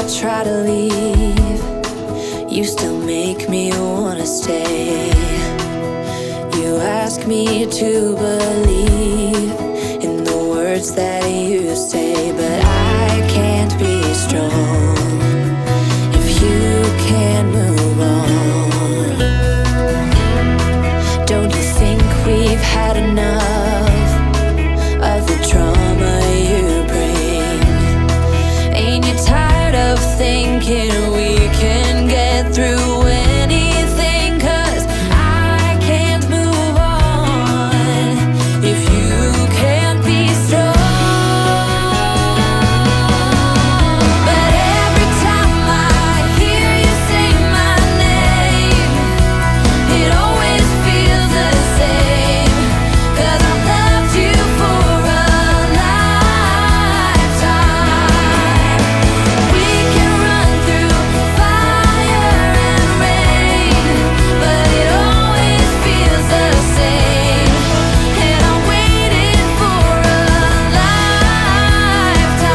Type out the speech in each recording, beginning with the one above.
try to leave, you still make me wanna stay. You ask me to believe in the words that you say, but I can't be strong if you can't move on. Don't you think we've had enough of the trauma you bring? Ain't you tired of thinking we can get through anything? 'Cause I can't move on if you can't be strong. But every time I hear you say my name, it always feels the same. 'Cause I've loved you for a lifetime. We can run through fire and rain, but it always feels the same. And I'm waiting for a lifetime.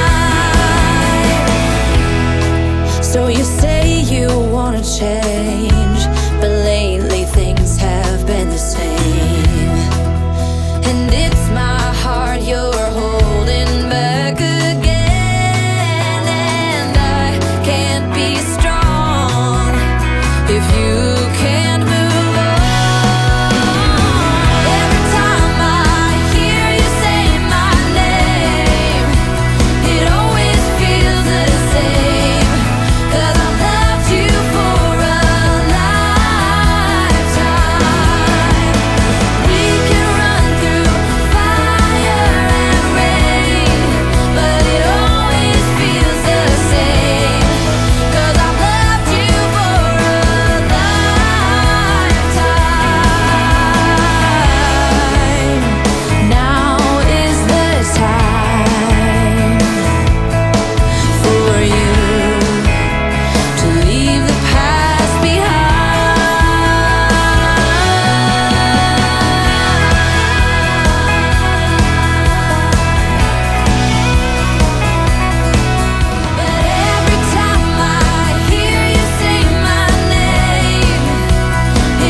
So you say you wanna change, but lately things have been the same. And it's my heart you're holding back again. And I can't be strong if you can't move on. Every time I hear you say my name, it always feels the same. 'Cause I've loved you for a lifetime. We can run through fire and rain, but it always feels the same. 'Cause I've loved you for a lifetime. Now is the time for you to leave the past behind. But every time I hear you say my name,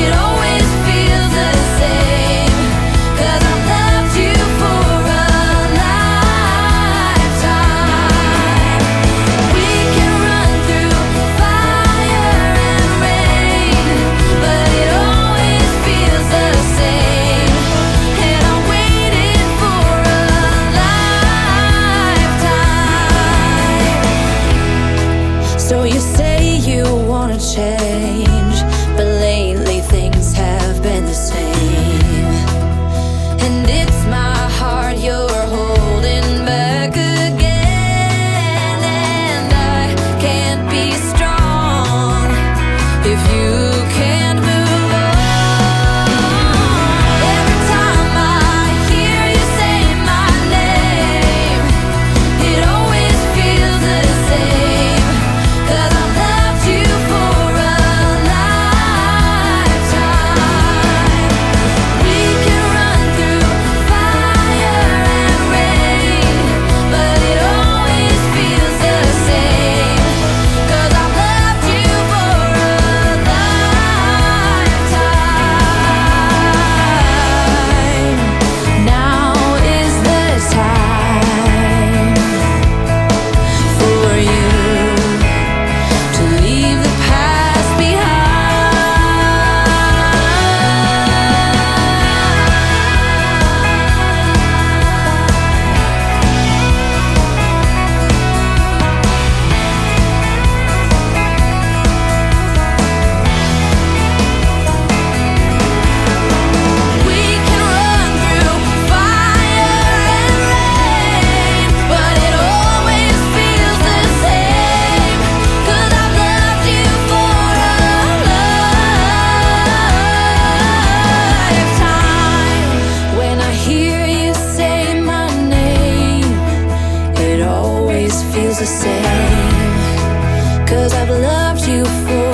it always feels the same. 'Cause I've loved you for a lifetime. We can run through fire and rain, but it always feels the same. And I'm waiting for a lifetime. So you say you wanna change, but lately things have been the same. And it's my heart you're holding back again. And I can't be strong if you can't move on. Every time I hear you say my name, it always feels the same. 'Cause I've loved you for a lifetime. We can run through fire and rain, but it always feels the same. 'Cause I've loved you for a lifetime. Now is the time for you to leave the past behind. We can run through fire and rain, but it always feels the same. 'Cause I've loved you for a lifetime. When I hear you say my name, it always feels the same. 'Cause I've loved you for